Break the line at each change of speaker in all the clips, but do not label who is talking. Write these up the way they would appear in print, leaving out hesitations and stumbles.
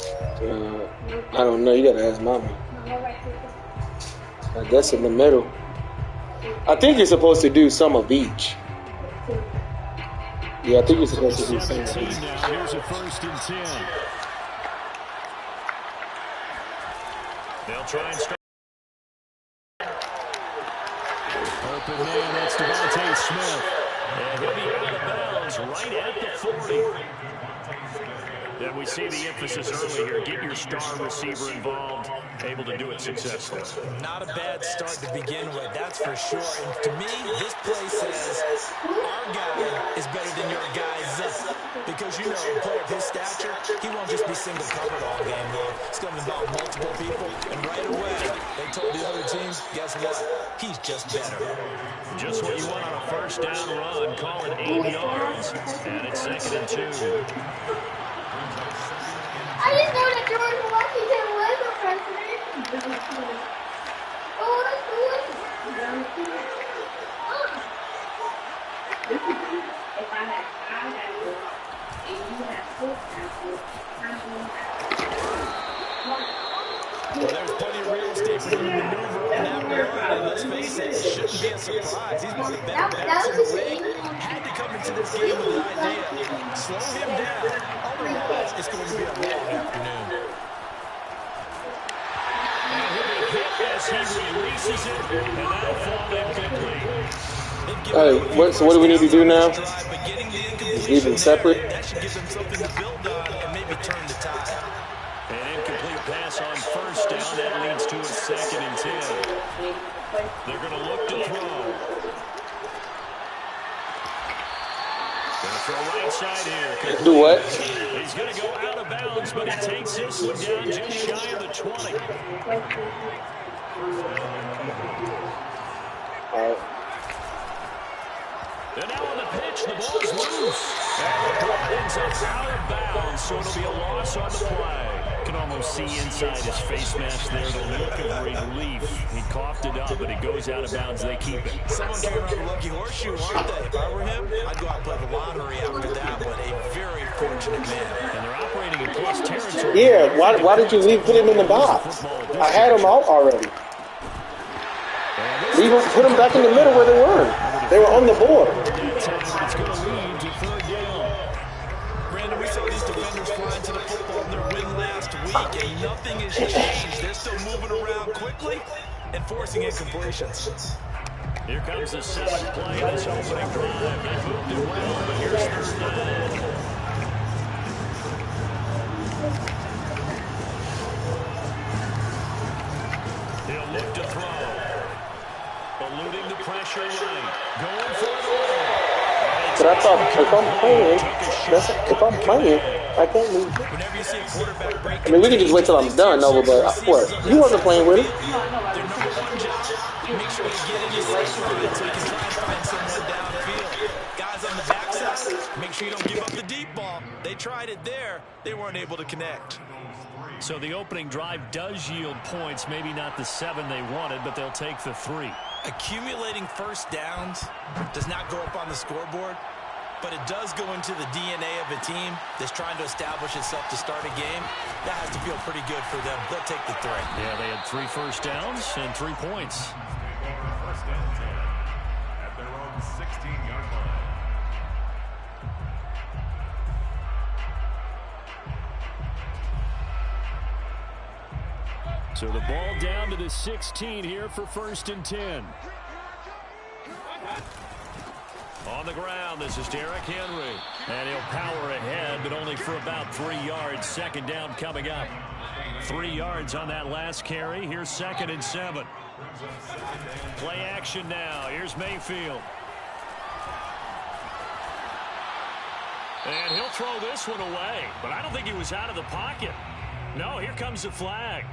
I don't know. You gotta ask Mama. I guess in the middle. I think you're supposed to do some of each. Yeah, I think you're supposed to do some of each.
Now here's a 1st and 10. They'll try and start. Open man, that's Devontae Smith. And he'll be out of bounds right at the 40. And we see the emphasis early here. Get your star receiver involved, able to do it successfully.
Not a bad start to begin with, that's for sure. And to me, this play says our guy is better than your guy's. Because, you know, a player of his stature, he won't just be single covered all game long. It's going to involve multiple people. And right away, they told the other team, guess what? He's just better.
Just what you want on a 1st down run. Call it 8 yards. And it's 2nd and 2.
I didn't know that George Washington was a president. Oh, that's cool. If I had 5 apples and you had 6 apples,
well, there's plenty of real estate for him to maneuver on that run. And let's face it, it shouldn't be a surprise. He's one of the better backs in the league. Had to come into this game with an idea. Slow him down. Otherwise, it's going to be a long afternoon.
And he'll be hit as he releases it, and that'll fall incomplete.
So what do we need to do now? Leave them separate.
That should give them something to build on and maybe turn the tide.
An incomplete pass on 1st down. That leads to a 2nd and 10. They're going to look to throw. Going to throw right side here.
Do what?
He's going to go out of bounds, but he takes this one down just shy of the 20. And now on the pitch, the ball's loose. And the ball ends up out of bounds, so it'll be a loss on the play. You can almost see inside his face mask there, the look of relief. He coughed it up, but it goes out of bounds. They keep it.
Someone came around the lucky horseshoe, aren't they? If I were him, I'd go out and play the lottery after that one. A very fortunate man.
And they're operating in plus territory.
Yeah, why did you put him in the box? I had him out already. Put them back in the middle where they were. They were on the board.
Brandon, we saw these defenders fly into the football in their win last week, and nothing has changed. They're still moving around quickly and forcing incompletions.
Here comes the 7th play of this opening drive. They moved it well, but here's 3rd down. He'll look to throw. Eluding the pressure right. Going for it all.
But I thought if I'm playing, I can't lose.
Whenever you see a quarterback break,
I mean, we can just wait till I'm done, Nova, but what? You wasn't playing with him.
their number one job, make sure you get in your safe line so you can try and find someone downfield. Guys on the backside, make sure you don't give up the deep ball. They tried it there. They weren't able to connect.
So the opening drive does yield points, maybe not the 7 they wanted, but they'll take the 3.
Accumulating 1st downs does not go up on the scoreboard, but it does go into the DNA of a team that's trying to establish itself to start a game. That has to feel pretty good for them. They'll take the 3.
Yeah, they had 3 1st downs and 3 points.
1st and 10 at their own 16-yard line.
So the ball down to the 16 here for 1st and 10. On the ground, this is Derrick Henry. And he'll power ahead, but only for about 3 yards. 2nd down coming up. 3 yards on that last carry. Here's 2nd and 7. Play action now. Here's Mayfield. And he'll throw this one away. But I don't think he was out of the pocket. No, here comes the flag.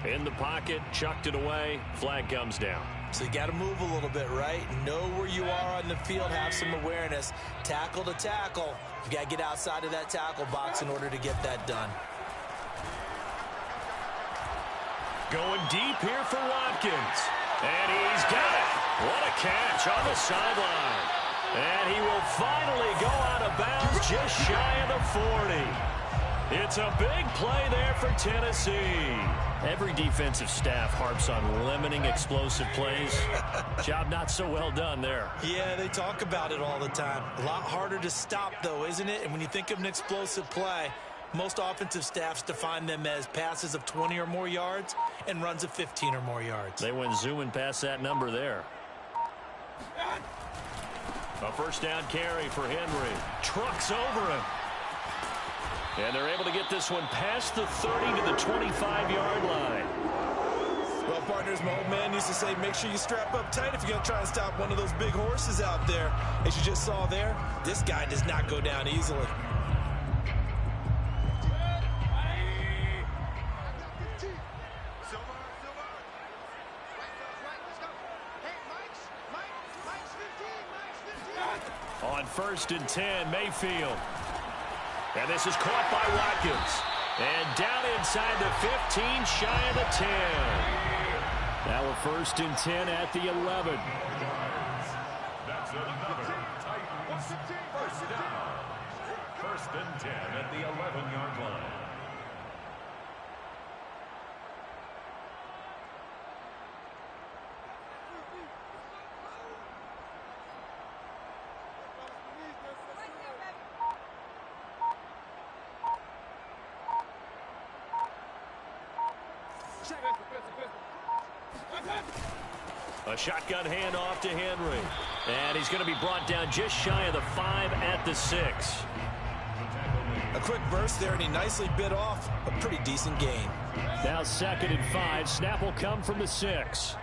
In the pocket, chucked it away. Flag comes down.
So you got to move a little bit, right? Know where you are on the field, have some awareness. Tackle to tackle. You got to get outside of that tackle box in order to get that done.
Going deep here for Watkins. And he's got it. What a catch on the sideline. And he will finally go out of bounds just shy of the 40. It's a big play there for Tennessee. Every defensive staff harps on limiting explosive plays. Job not so well done there.
Yeah, they talk about it all the time. A lot harder to stop, though, isn't it? And when you think of an explosive play, most offensive staffs define them as passes of 20 or more yards and runs of 15 or more yards.
They went zooming past that number there. A first down carry for Henry. Trucks over him. And they're able to get this one past the 30 to the 25-yard line.
Well, partners, my old man used to say, make sure you strap up tight if you're going to try and stop one of those big horses out there. As you just saw there, this guy does not go down easily.
On 1st and 10, Mayfield. And this is caught by Watkins. And down inside the 15, shy of the 10. Now a 1st and 10 at the 11.
That's another Titans first down. 1st and 10 at the 11-yard line.
A shotgun handoff to Henry. And he's going to be brought down just shy of the 5 at the 6.
A quick burst there, and he nicely bit off a pretty decent gain.
Now 2nd and 5. Snap will come from the 6.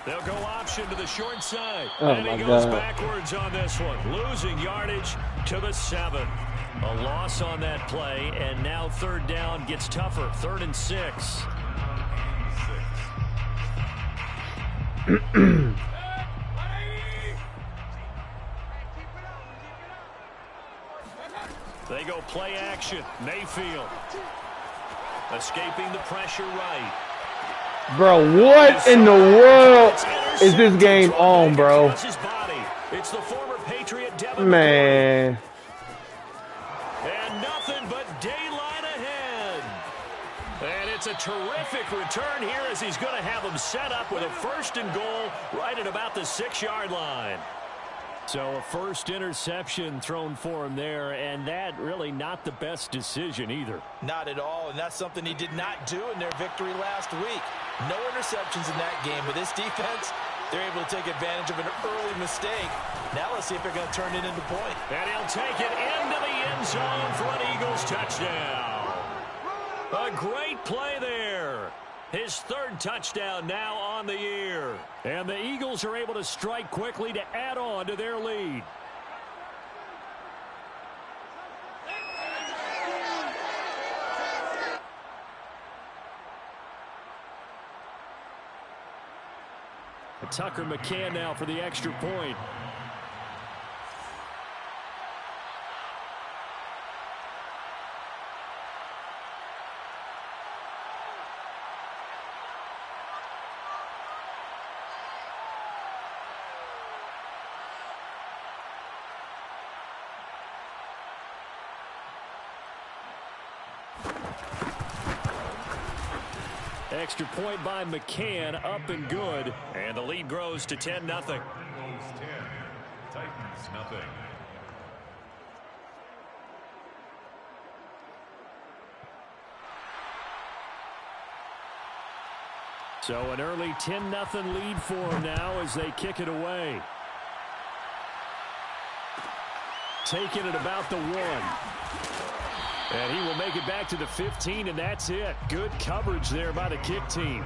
They'll go option to the short side.
Oh,
and he
my
goes
God.
backwards on this one. Losing yardage to the 7. A loss on that play, and now 3rd down gets tougher. 3rd and 6. They go play action. Mayfield escaping the pressure right.
Bro, what in the world is this game on, bro?
It's the former Patriot Devin.
Man.
And nothing but daylight ahead. And it's a terrific return here as he's going to have them set up with a 1st and goal right at about the 6-yard line. So a first interception thrown for him there, and that really not the best decision either.
Not at all, and that's something he did not do in their victory last week. No interceptions in that game, but this defense, they're able to take advantage of an early mistake. Now let's see if they're going to turn it into point.
And he'll take it into the end zone for an Eagles touchdown. A great play there. His 3rd touchdown now on the year. And the Eagles are able to strike quickly to add on to their lead. Tucker McCann now for the extra point. Extra point by McCann, up and good. And the lead grows to 10-0.
Eagles 10, Titans nothing.
So an early 10-0 lead for them now as they kick it away. Taking it about the 1. And he will make it back to the 15, and that's it. Good coverage there by the kick team.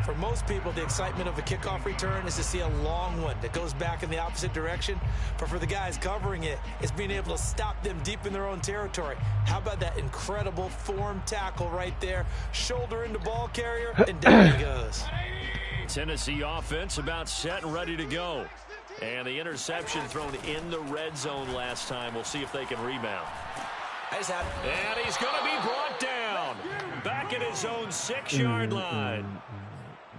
For most people, the excitement of a kickoff return is to see a long one that goes back in the opposite direction. But for the guys covering it, it's being able to stop them deep in their own territory. How about that incredible form tackle right there? Shoulder into ball carrier, and down he goes.
Tennessee offense about set and ready to go. And the interception thrown in the red zone last time. We'll see if they can rebound.
I just have...
And he's going to be brought down. back at his own 6-yard line.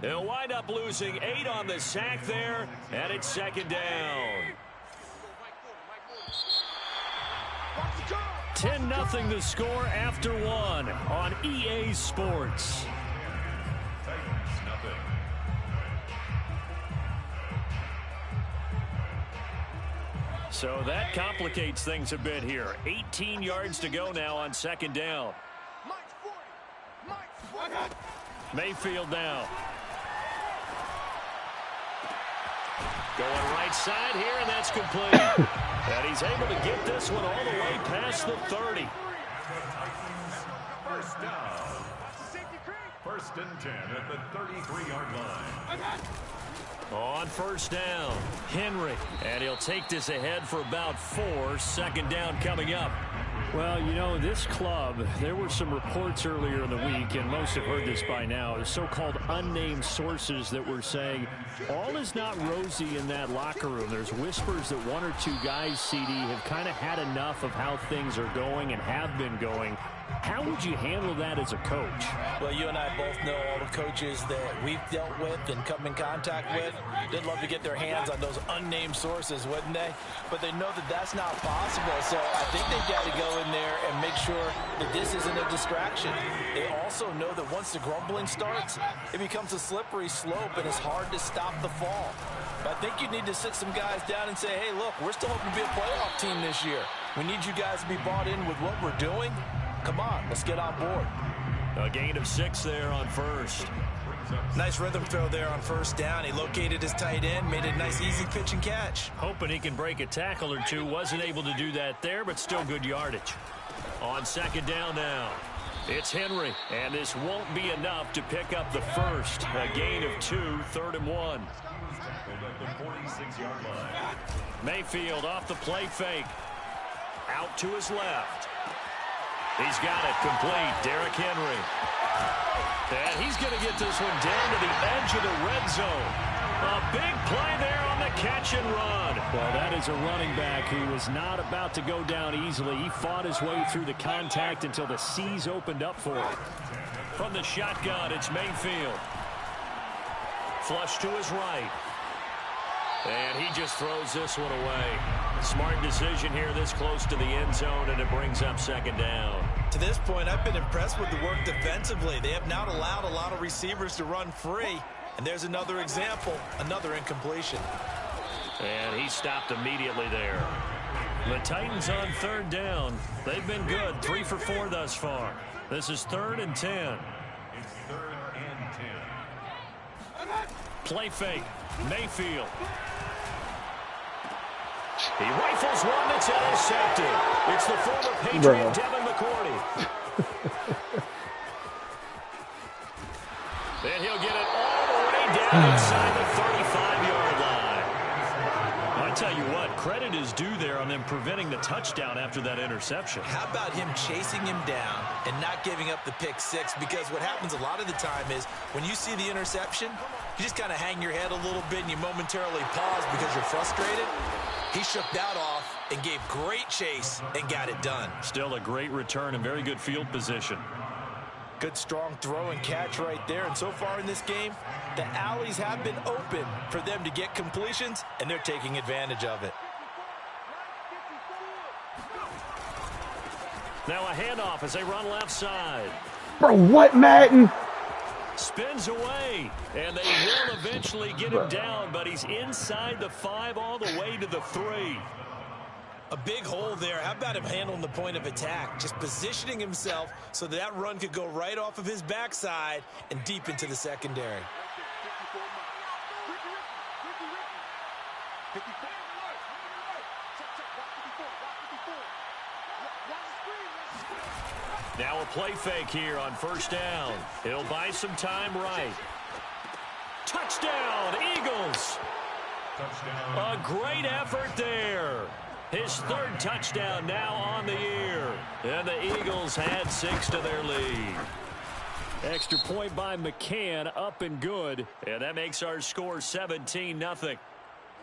They'll wind up losing 8 on the sack there, and it's 2nd down. 10-0 the score after 1 on EA Sports. So that complicates things a bit here. 18 yards to go now on 2nd down. Mayfield now. Going right side here, and that's complete. And he's able to get this one all the way past the 30.
First down. 1st and 10 at the 33-yard line.
On 1st down, Henry. And he'll take this ahead for about 4. 2nd down coming up.
Well, you know, this club, there were some reports earlier in the week, and most have heard this by now, the so-called unnamed sources that were saying all is not rosy in that locker room. There's whispers that 1 or 2 guys, CD, have kind of had enough of how things are going and have been going. How would you handle that as a coach?
Well, you and I both know all the coaches that we've dealt with and come in contact with. They'd love to get their hands on those unnamed sources, wouldn't they? But they know that that's not possible. So I think they've got to go in there and make sure that this isn't a distraction. They also know that once the grumbling starts, it becomes a slippery slope and it's hard to stop the fall. But I think you need to sit some guys down and say, hey, look, we're still hoping to be a playoff team this year. We need you guys to be bought in with what we're doing. Come on, let's get on board.
A gain of 6 there on 1st.
Nice rhythm throw there on 1st down. He located his tight end, made a nice easy pitch and catch.
Hoping he can break a tackle or 2. Wasn't able to do that there, but still good yardage. On 2nd down now, it's Henry. And this won't be enough to pick up the 1st. A gain of 2, 3rd and 1. Mayfield off the play fake. Out to his left. He's got it complete. Derrick Henry. And he's going to get this one down to the edge of the red zone. A big play there on the catch and run.
Well, that is a running back who was not about to go down easily. He fought his way through the contact until the C's opened up for him.
From the shotgun, it's Mayfield. Flush to his right. And he just throws this one away. Smart decision here this close to the end zone, and it brings up 2nd down.
To this point, I've been impressed with the work defensively. They have not allowed a lot of receivers to run free. And there's another example, another incompletion.
And he stopped immediately there. The Titans on 3rd down. They've been good, 3 for 4 thus far. This is 3rd and 10.
It's 3rd and 10.
Play fake. Mayfield. He rifles one that's intercepted. It's the former Patriot, Devin McCourty. And he'll get it all the way down inside the 35-yard line. I tell you what, credit is due there on them preventing the touchdown after that interception.
How about him chasing him down and not giving up the pick 6? Because what happens a lot of the time is when you see the interception, you just kind of hang your head a little bit and you momentarily pause because you're frustrated. He shook that off and gave great chase and got it done.
Still a great return and very good field position.
Good strong throw and catch right there. And so far in this game, the alleys have been open for them to get completions, and they're taking advantage of it.
Now a handoff as they run left side.
Bro, what, Madden?
Spins away, and they will eventually get him down, but he's inside the 5 all the way to the 3.
A big hole there. How about him handling the point of attack? Just positioning himself so that run could go right off of his backside and deep into the secondary.
Now a play fake here on 1st down. He'll buy some time right. Touchdown, Eagles.
Touchdown.
A great effort there. His 3rd touchdown now on the year. And the Eagles add 6 to their lead.
Extra point by McCann, up and good.
And that makes our score 17-0.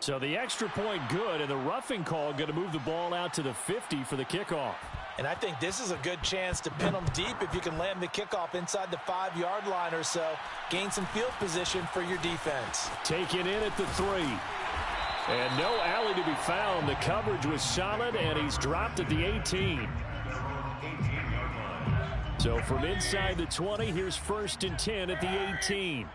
So the extra point good, and the roughing call going to move the ball out to the 50 for the kickoff.
And I think this is a good chance to pin them deep if you can land the kickoff inside the 5-yard line or so. Gain some field position for your defense.
Taken in at the 3. And no alley to be found. The coverage was solid, and he's dropped at the 18. So from inside the 20, here's 1st and 10 at the 18.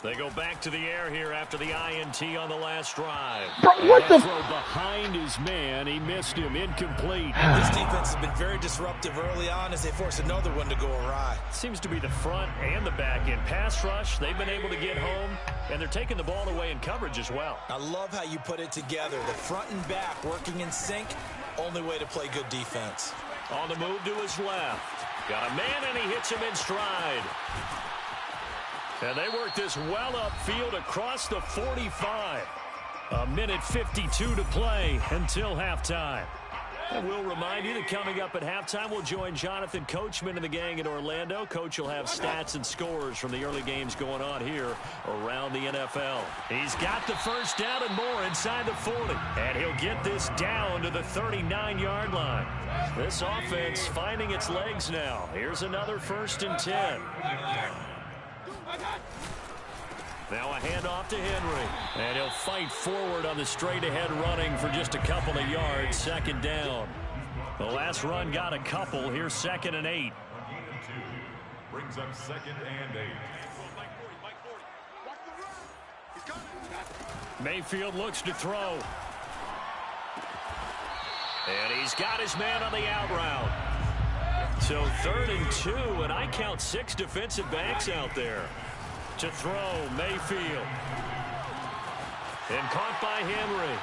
They go back to the air here after the INT on the last drive.
Bro, what the?
Throw behind his man. He missed him. Incomplete.
This defense has been very disruptive early on as they force another one to go awry.
Seems to be the front and the back end. Pass rush, they've been able to get home, and they're taking the ball away in coverage as well.
I love how you put it together. The front and back working in sync. Only way to play good defense.
On the move to his left. Got a man, and he hits him in stride. And they work this well upfield across the 45. A minute 52 to play until halftime. And we'll remind you that coming up at halftime, we'll join Jonathan Coachman and the gang in Orlando. Coach will have stats and scores from the early games going on here around the NFL. He's got the first down and more inside the 40. And he'll get this down to the 39-yard line. This offense finding its legs now. Here's another 1st and 10. Now a handoff to Henry. And he'll fight forward on the straight-ahead running for just a couple of yards. 2nd down. The last run got a couple. Here's 2nd and 8.
Brings up 2nd and 8.
Mayfield looks to throw. And he's got his man on the out route. So 3rd and 2, and I count 6 defensive backs out there. To throw, Mayfield. And caught by Henry.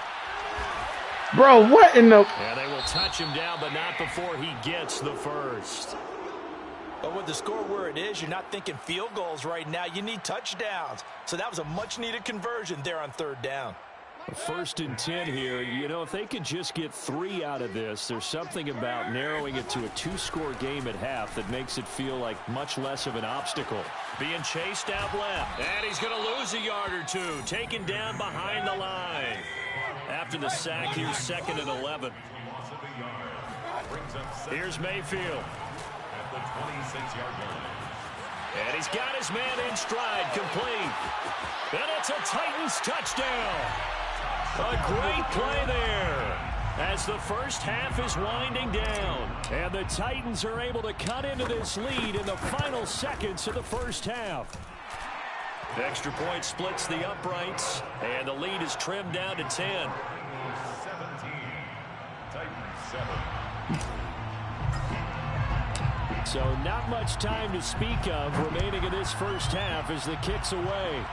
Bro, what in the...
And they will touch him down, but not before he gets the first.
But with the score where it is, you're not thinking field goals right now. You need touchdowns. So that was a much-needed conversion there on 3rd down.
1st and 10 here. You know, if they could just get 3 out of this, there's something about narrowing it to a 2-score game at half that makes it feel like much less of an obstacle. Being chased out left. And he's going to lose a yard or 2. Taken down behind the line. After the sack, here's 2nd and 11. Here's Mayfield.
At the 26-yard line.
And he's got his man in stride, complete. And it's a Titans touchdown. A great play there as the first half is winding down. And the Titans are able to cut into this lead in the final seconds of the first half. The extra point splits the uprights, and the lead is trimmed down to 10.
17. Titans 7.
So not much time to speak of remaining in this first half as the kick's away.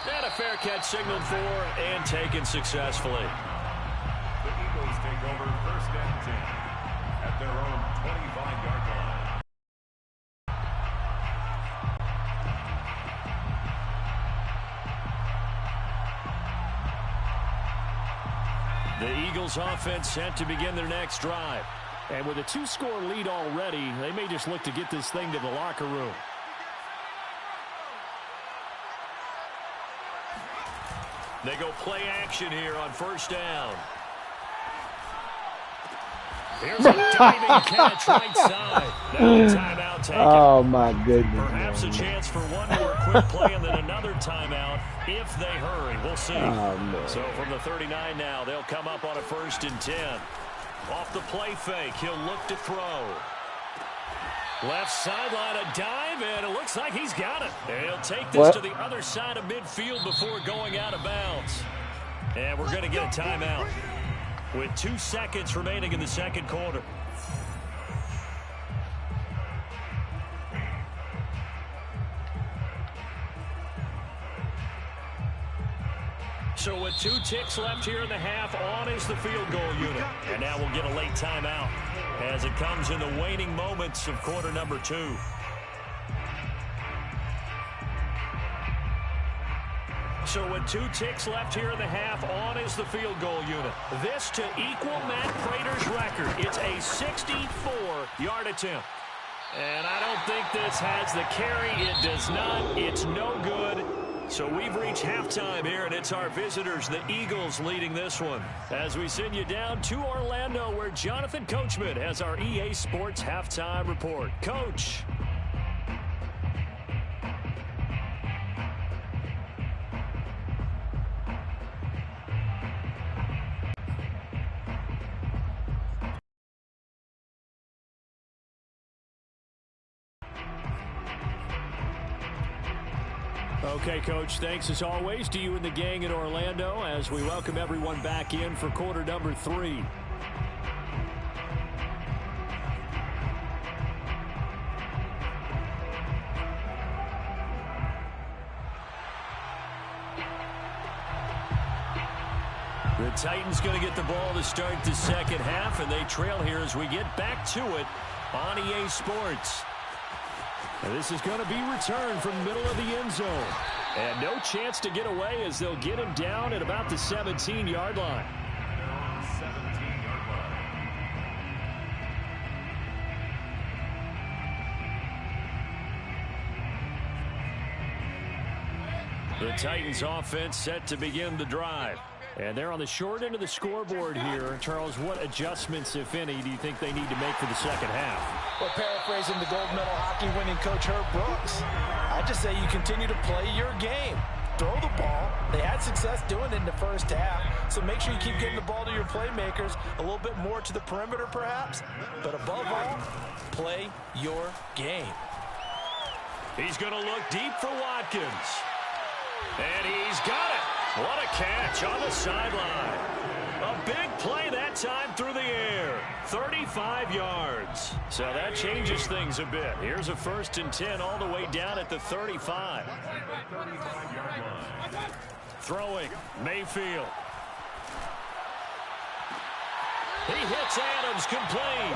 And a fair catch signaled for and taken successfully.
The Eagles take over 1st and 10 at their own 25-yard line.
The Eagles offense set to begin their next drive. And with a 2-score lead already, they may just look to get this thing to the locker room. They go play action here on 1st down. Here's a diving catch right side. Now timeout taken.
Oh, my goodness.
Perhaps a chance for one more quick play and then another timeout if they hurry. We'll see. So from the 39 now, they'll come up on a 1st and 10. Off the play fake, he'll look to throw. Left sideline, a dive, and it looks like he's got it. And he'll take this to the other side of midfield before going out of bounds. And we're going to get a timeout with 2 seconds remaining in the 2nd quarter. So with 2 ticks left here in the half, on is the field goal unit. And now we'll get a late timeout as it comes in the waning moments of quarter number 2. So with 2 ticks left here in the half, on is the field goal unit. This to equal Matt Prater's record. It's a 64-yard attempt. And I don't think this has the carry. It does not. It's no good.
So we've reached halftime here, and it's our visitors, the Eagles, leading this one. As we send you down to Orlando, where Jonathan Coachman has our EA Sports Halftime Report. Coach.
Okay, Coach, thanks as always to you and the gang in Orlando as we welcome everyone back in for quarter number 3.
The Titans going to get the ball to start the second half, and they trail here as we get back to it on EA Sports.
And this is going to be returned from the middle of the end zone. And no chance to get away as they'll get him down at about the 17-yard line.
17-yard line.
The Titans offense set to begin the drive. And they're on the short end of the scoreboard here. Charles, what adjustments, if any, do you think they need to make for the second half?
Well, paraphrasing the gold medal hockey winning coach Herb Brooks, I just say you continue to play your game. Throw the ball. They had success doing it in the first half, so make sure you keep getting the ball to your playmakers, a little bit more to the perimeter perhaps, but above all, play your game.
He's going to look deep for Watkins. And he's got it. What a catch on the sideline. A big play that time through the air. 35 yards. So that changes things a bit. Here's a 1st and 10 all the way down at the 35. Throwing, Mayfield. He hits Adams complete.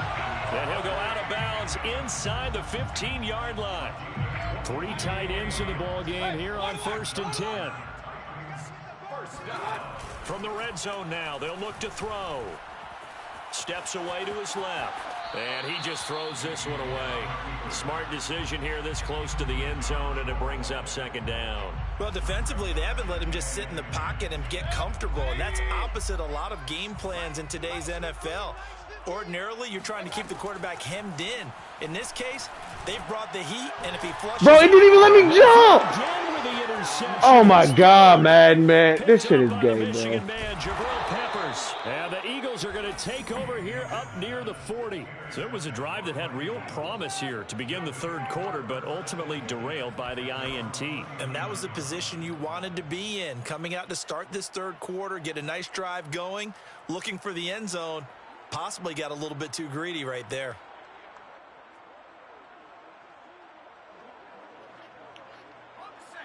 And he'll go out of bounds inside the 15-yard line.
3 tight ends in the ball game here on 1st and 10.
From the red zone now, they'll look to throw. Steps away to his left. And he just throws this one away. Smart decision here this close to the end zone, and it brings up 2nd down.
Well, defensively, they haven't let him just sit in the pocket and get comfortable, and that's opposite a lot of game plans in today's NFL. Ordinarily, you're trying to keep the quarterback hemmed in. In this case, they've brought the heat, and if he flushes...
Bro, he didn't even let me jump! Oh, my God, man. This shit is gay, bro.
And the Eagles are going to take over here up near the 40.
So it was a drive that had real promise here to begin the 3rd quarter, but ultimately derailed by the INT.
And that was the position you wanted to be in. Coming out to start this 3rd quarter, get a nice drive going, looking for the end zone. Possibly got a little bit too greedy right there.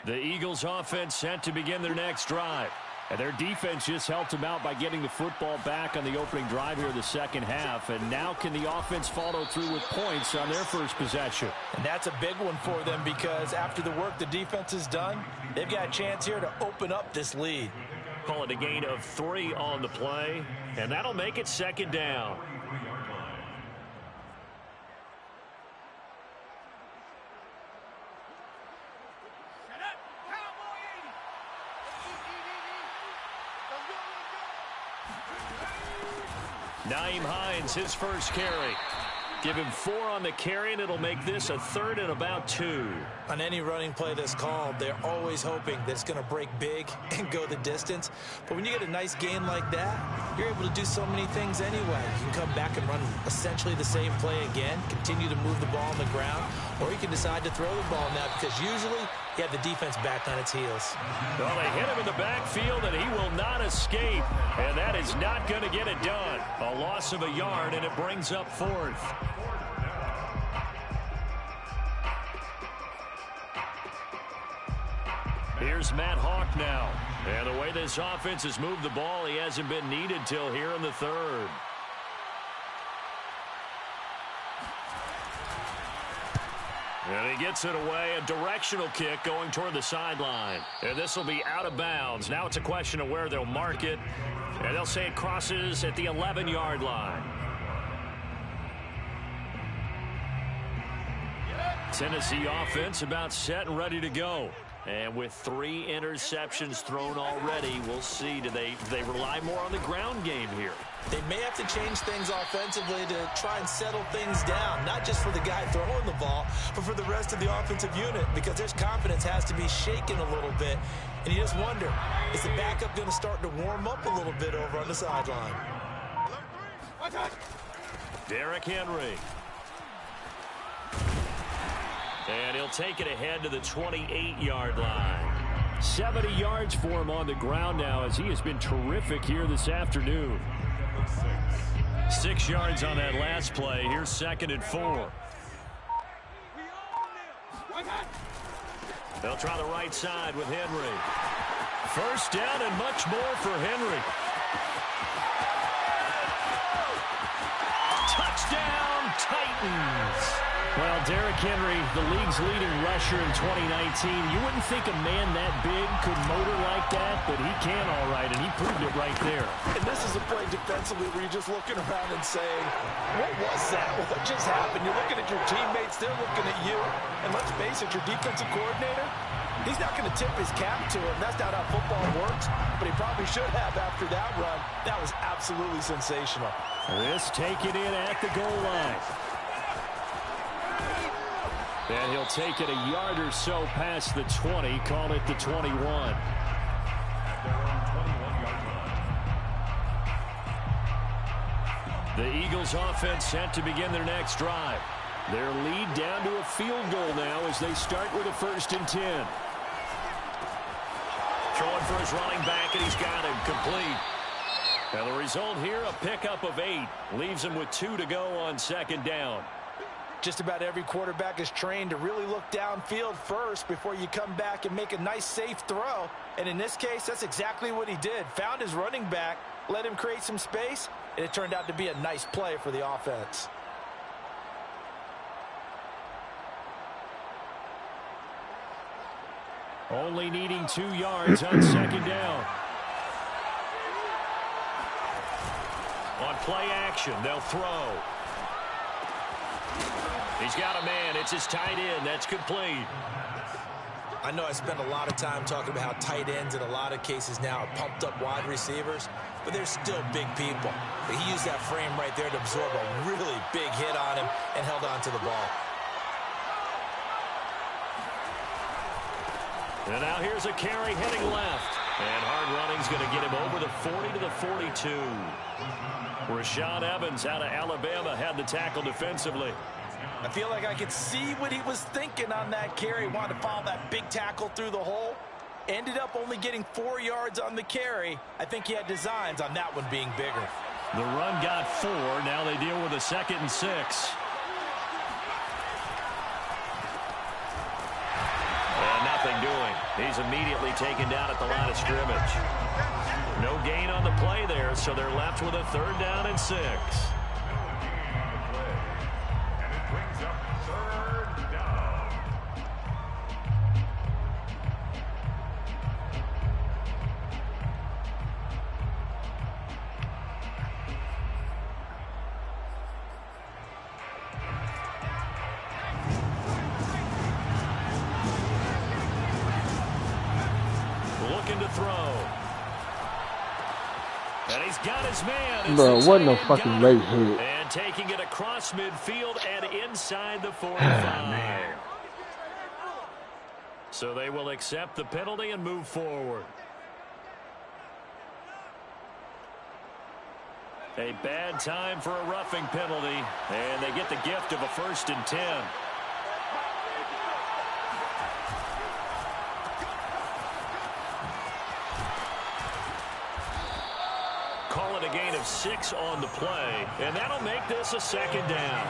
The Eagles offense set to begin their next drive. And their defense just helped them out by getting the football back on the opening drive here in the second half. And now can the offense follow through with points on their first possession?
And that's a big one for them because after the work the defense has done, they've got a chance here to open up this lead.
Call it a gain of 3 on the play, and that'll make it 2nd down. Nyheim Hines, his first carry. Give him 4 on the carry, and it'll make this a 3rd and about 2.
On any running play that's called, they're always hoping that it's going to break big and go the distance. But when you get a nice gain like that, you're able to do so many things anyway. You can come back and run essentially the same play again, continue to move the ball on the ground, or you can decide to throw the ball now because usually you have the defense back on its heels.
Well, they hit him in the backfield, and he will not escape. And that is not going to get it done. A loss of a yard, and it brings up 4th. Here's Matt Hawk now. And the way this offense has moved the ball, he hasn't been needed till here in the 3rd. And he gets it away, a directional kick going toward the sideline. And this will be out of bounds. Now it's a question of where they'll mark it. And they'll say it crosses at the 11-yard line. Tennessee offense about set and ready to go. And with 3 interceptions thrown already, we'll see. Do they rely more on the ground game here?
They may have to change things offensively to try and settle things down, not just for the guy throwing the ball, but for the rest of the offensive unit, because their confidence has to be shaken a little bit. And you just wonder, is the backup going to start to warm up a little bit over on the sideline?
Derrick Henry. And he'll take it ahead to the 28-yard line. 70 yards for him on the ground now, as he has been terrific here this afternoon. 6 yards on that last play. Here's 2nd and 4. They'll try the right side with Henry. First down and much more for Henry. Touchdown, Titans. Well, Derrick Henry, the league's leading rusher in 2019. You wouldn't think a man that big could motor like that, but he can all right, and he proved it right there.
And this is a play defensively where you're just looking around and saying, what was that? What just happened? You're looking at your teammates, they're looking at you. And let's face it, your defensive coordinator, he's not going to tip his cap to him. That's not how football works, but he probably should have after that run. That was absolutely sensational.
This taken in at the goal line. And he'll take it a yard or so past the 20, call it the 21. The Eagles offense set to begin their next drive. Their lead down to a field goal now as they start with a 1st and 10. Throwing for his running back, and he's got him complete. And the result here, a pickup of 8. Leaves him with 2 to go on 2nd down.
Just about every quarterback is trained to really look downfield first before you come back and make a nice, safe throw. And in this case, that's exactly what he did. Found his running back, let him create some space, and it turned out to be a nice play for the offense.
Only needing 2 yards on 2nd down. On play action, they'll throw. He's got a man. It's his tight end. That's complete.
I know I spent a lot of time talking about how tight ends in a lot of cases now are pumped up wide receivers, but they're still big people. But he used that frame right there to absorb a really big hit on him and held on to the ball.
And now here's a carry heading left. And hard running's going to get him over the 40 to the 42. Rashaan Evans out of Alabama had the tackle defensively.
I feel like I could see what he was thinking on that carry. Wanted to follow that big tackle through the hole. Ended up only getting 4 yards on the carry. I think he had designs on that one being bigger.
The run got 4. Now they deal with a 2nd and 6. And nothing doing. He's immediately taken down at the line of scrimmage. No gain on the play there, so they're left with a 3rd down and 6. Looking to throw. And he's got his man.
Bro, what no fucking late hit.
And taking it across midfield and inside the 45. So they will accept the penalty and move forward. A bad time for a roughing penalty. And they get the gift of a 1st and 10. Call it a gain of 6 on the play, and that'll make this a 2nd down.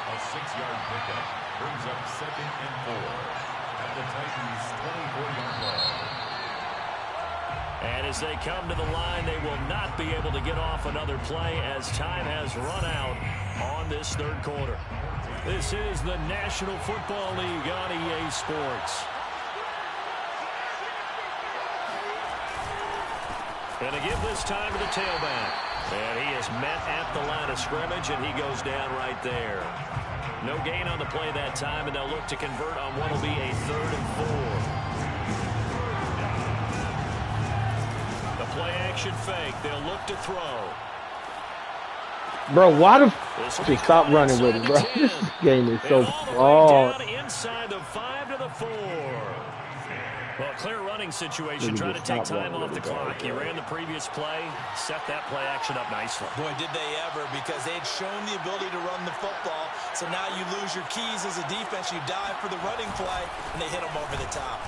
A 6-yard pickup brings up 2nd and 4 at the Titans' 24-yard line.
And as they come to the line, they will not be able to get off another play as time has run out on this 3rd quarter. This is the National Football League on EA Sports. And to give this time to the tailback. And he is met at the line of scrimmage, and he goes down right there. No gain on the play that time, and they'll look to convert on what will be a 3rd and 4. The play action fake. They'll look to throw.
Bro, why the just stop running with it, bro? This game is so flawed.
Inside the 5 to the 4. Well, clear running situation. Trying to take time off the clock. He ran the previous play, set that play action up nicely.
Boy, did they ever, because they had shown the ability to run the football. So now you lose your keys as a defense. You dive for the running play, and they hit them over the top.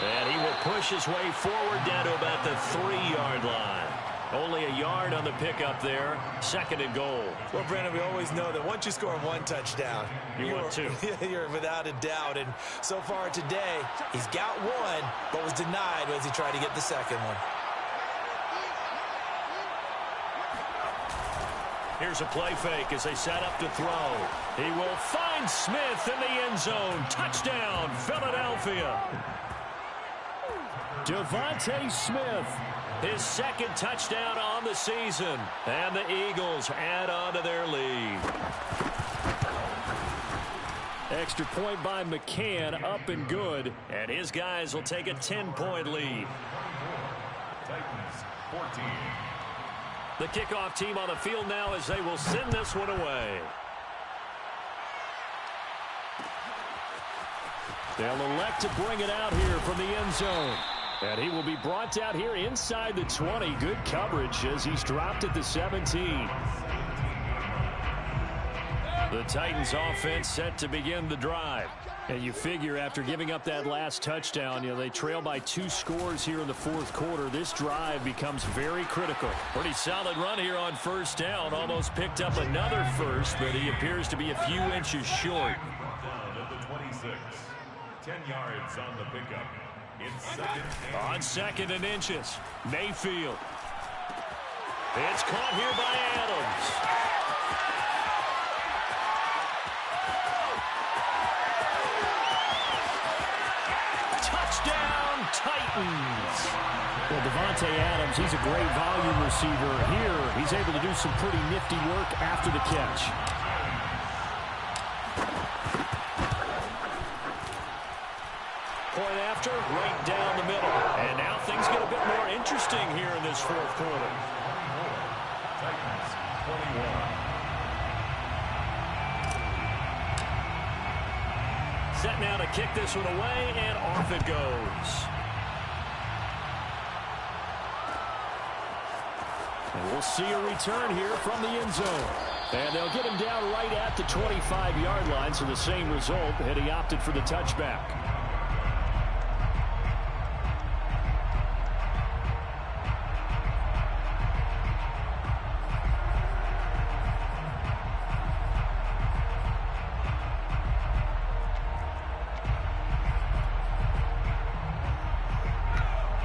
And he will push his way forward down to about the 3-yard line. Only a yard on the pickup there. 2nd and goal.
Well, Brandon, we always know that once you score 1 touchdown,
want 2.
You're without a doubt. And so far today, he's got 1, but was denied as he tried to get the 2nd one.
Here's a play fake as they set up to throw. He will find Smith in the end zone. Touchdown, Philadelphia. Devontae Smith. His 2nd touchdown on the season. And the Eagles add on to their lead. Extra point by McCann, up and good. And his guys will take a 10-point lead.
Titans 14.
The kickoff team on the field now as they will send this one away. They'll elect to bring it out here from the end zone. And he will be brought out here inside the 20. Good coverage as he's dropped at the 17. The Titans offense set to begin the drive. And you figure after giving up that last touchdown, they trail by 2 scores here in the 4th quarter. This drive becomes very critical. Pretty solid run here on 1st down. Almost picked up another first, but he appears to be a few inches short.
Down at the 26. 10 yards on the pickup.
On 2nd and inches, Mayfield. It's caught here by Adams. Touchdown, Titans. Well, Devontae Adams, he's a great volume receiver. Here, he's able to do some pretty nifty work after the catch. Point after, right down the middle. And now things get a bit more interesting here in this 4th quarter.
Titans 21.
Set now to kick this one away, and off it goes. And we'll see a return here from the end zone. And they'll get him down right at the 25-yard line, so the same result, and he opted for the touchback.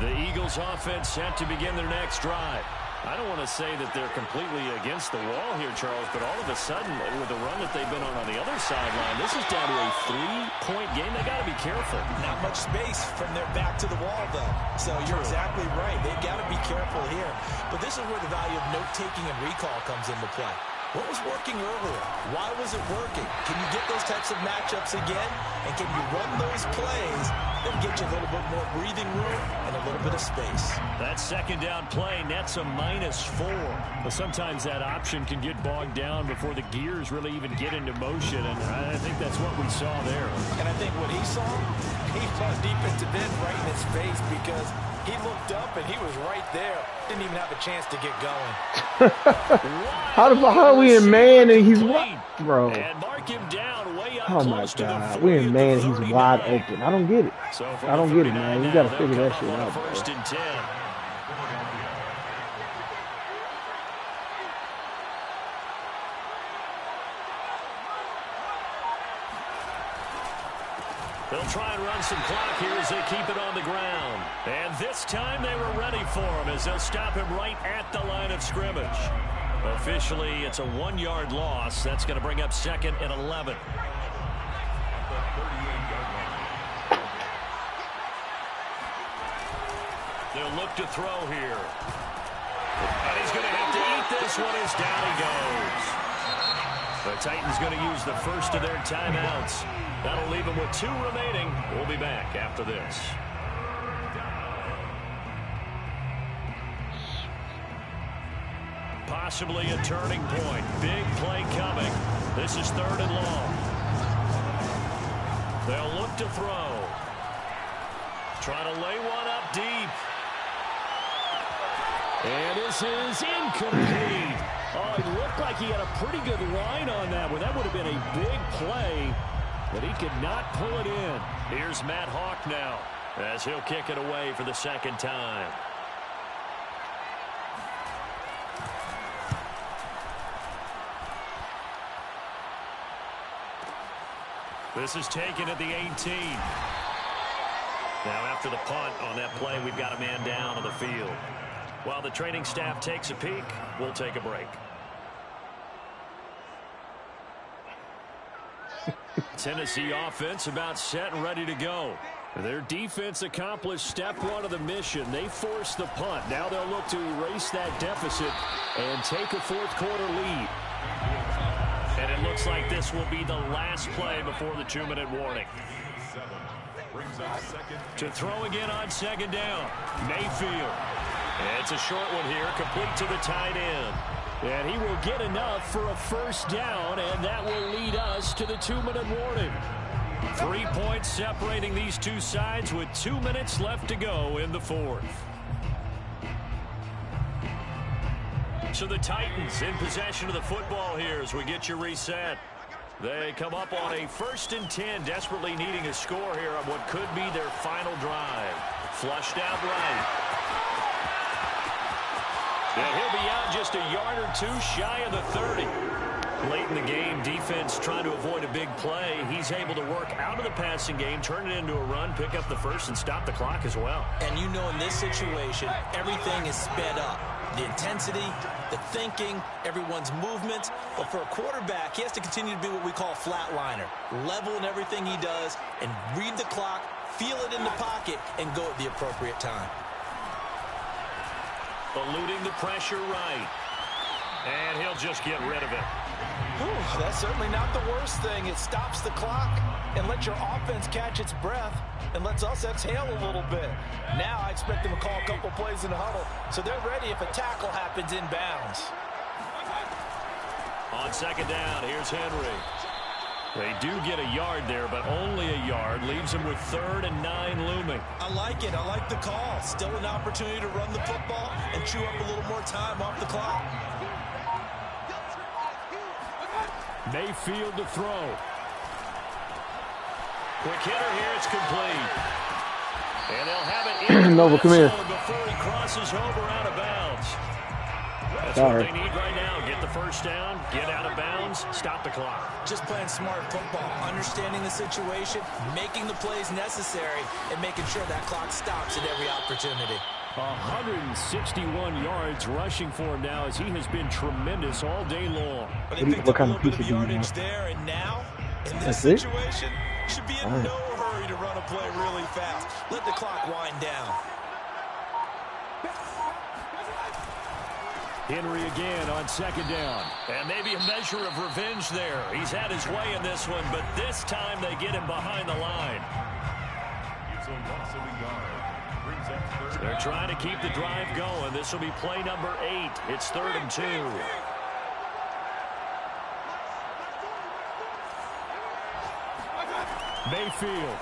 The Eagles offense set to begin their next drive. I don't want to say that they're completely against the wall here, Charles, but all of a sudden, with the run that they've been on the other sideline, this is down to a 3-point game. They got to be careful.
Not much space from their back to the wall, though. So you're exactly right. They've got to be careful here. But this is where the value of note-taking and recall comes into play. What was working earlier? Why was it working? Can you get those types of matchups again? And can you run those plays that get you a little bit more breathing room and a little bit of space?
That 2nd down play nets a -4. But sometimes that option can get bogged down before the gears really even get into motion, and I think that's what we saw there.
And I think what he saw defensive end right in his face, because he looked up and he was right there. Didn't even have a chance to get going.
How are we in man and he's what, bro?
And mark him down way up
Oh my God, we in man and he's wide open. I don't get it. I don't get it, man. You got to figure that shit out, bro.
1st and 10. They'll try and run some clock here as they keep it on the ground. And this time they were ready for him as they'll stop him right at the line of scrimmage. Officially, it's a 1-yard loss. That's going to bring up 2nd and 11. They'll look to throw here. And he's going to have to eat this one as down he goes. The Titans going to use the first of their timeouts. That'll leave them with 2 remaining. We'll be back after this. Possibly a turning point. Big play coming. This is 3rd and long. They'll look to throw. Trying to lay one up deep. And this is incomplete. Oh, it looked like he had a pretty good line on that one. That would have been a big play, but he could not pull it in. Here's Matt Hawk now as he'll kick it away for the 2nd time. This is taken at the 18. Now after the punt on that play, we've got a man down on the field. While the training staff takes a peek, we'll take a break. Tennessee offense about set and ready to go. Their defense accomplished step 1 of the mission. They forced the punt. Now they'll look to erase that deficit and take a 4th quarter lead. And it looks like this will be the last play before the 2-minute warning. To throw again on 2nd down. Mayfield. It's a short one here, complete to the tight end. And he will get enough for a 1st down, and that will lead us to the 2-minute warning. 3 points separating these two sides with 2 minutes left to go in the 4th. So the Titans in possession of the football here as we get you reset. They come up on a 1st and 10, desperately needing a score here on what could be their final drive. Flushed out right. And he'll be out just a yard or 2 shy of the 30. Late in the game, defense trying to avoid a big play. He's able to work out of the passing game, turn it into a run, pick up the 1st, and stop the clock as well.
And you know in this situation, everything is sped up. The intensity, the thinking, everyone's movement. But for a quarterback, he has to continue to be what we call a flatliner. Level in everything he does and read the clock, feel it in the pocket, and go at the appropriate time.
Eluding the pressure right. And he'll just get rid of it.
Whew, that's certainly not the worst thing. It stops the clock and lets your offense catch its breath and lets us exhale a little bit. Now I expect them to call a couple plays in the huddle, so they're ready if a tackle happens inbounds.
On 2nd down, here's Henry. They do get a yard there, but only a yard. Leaves them with 3rd and 9 looming.
I like it. I like the call. Still an opportunity to run the football and chew up a little more time off the clock.
Mayfield to throw.
Quick hitter here. It's complete. And they'll have it in
Nova, come here.
Before he crosses over out of bounds. That's what they need right now. Get the 1st down, get out of bounds, stop the clock.
Just playing smart football, understanding the situation, making the plays necessary, and making sure that clock stops at every opportunity.
161 yards rushing for him now as he has been tremendous all day long.
But they picked up a little bit of yardage there, and now, in this situation, should be in no hurry to run a play really fast. Let the clock wind down.
Henry again on 2nd down.
And maybe a measure of revenge there. He's had his way in this one, but this time they get him behind the line. They're trying to keep the drive going. This will be play number 8. It's 3rd and 2.
Mayfield.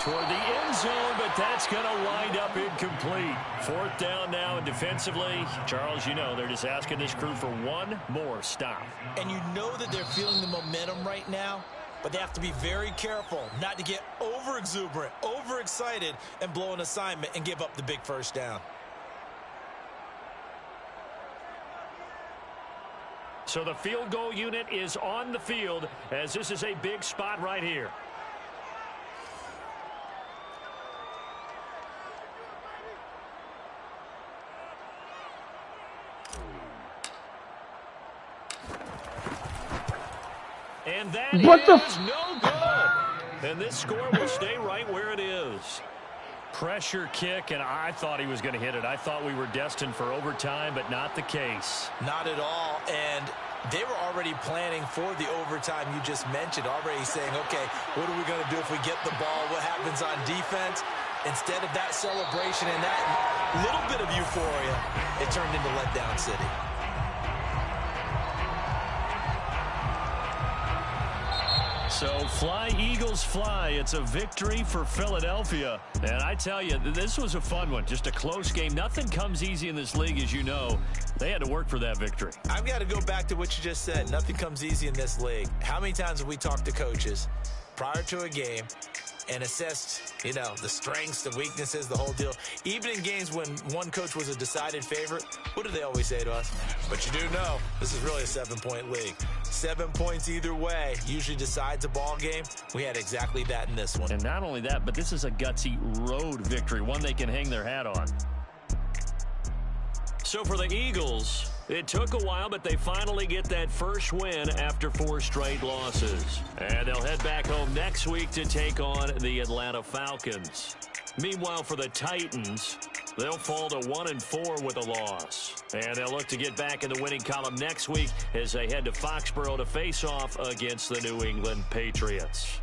Toward the end zone, but that's going to wind up incomplete. 4th down now, and defensively, Charles, you know, they're just asking this crew for one more stop.
And you know that they're feeling the momentum right now, but they have to be very careful not to get over-exuberant, over-excited, and blow an assignment and give up the big 1st down.
So the field goal unit is on the field as this is a big spot right here. And that is no good. And this score will stay right where it is. Pressure kick, and I thought he was going to hit it. I thought we were destined for overtime, but not the case.
Not at all. And they were already planning for the overtime you just mentioned, already saying, okay, what are we going to do if we get the ball? What happens on defense? Instead of that celebration and that little bit of euphoria, it turned into letdown city.
So fly, Eagles, fly. It's a victory for Philadelphia. And I tell you, this was a fun one. Just a close game. Nothing comes easy in this league, as you know. They had to work for that victory.
I've got to go back to what you just said. Nothing comes easy in this league. How many times have we talked to coaches prior to a game and assessed, the strengths, the weaknesses, the whole deal? Even in games when one coach was a decided favorite, what do they always say to us? But you do know, this is really a 7-point league. 7 points either way usually decides a ball game. We had exactly that in this one.
And not only that, but this is a gutsy road victory, one they can hang their hat on. So for the Eagles, it took a while, but they finally get that first win after 4 straight losses. And they'll head back home next week to take on the Atlanta Falcons. Meanwhile, for the Titans, they'll fall to 1-4 with a loss. And they'll look to get back in the winning column next week as they head to Foxborough to face off against the New England Patriots.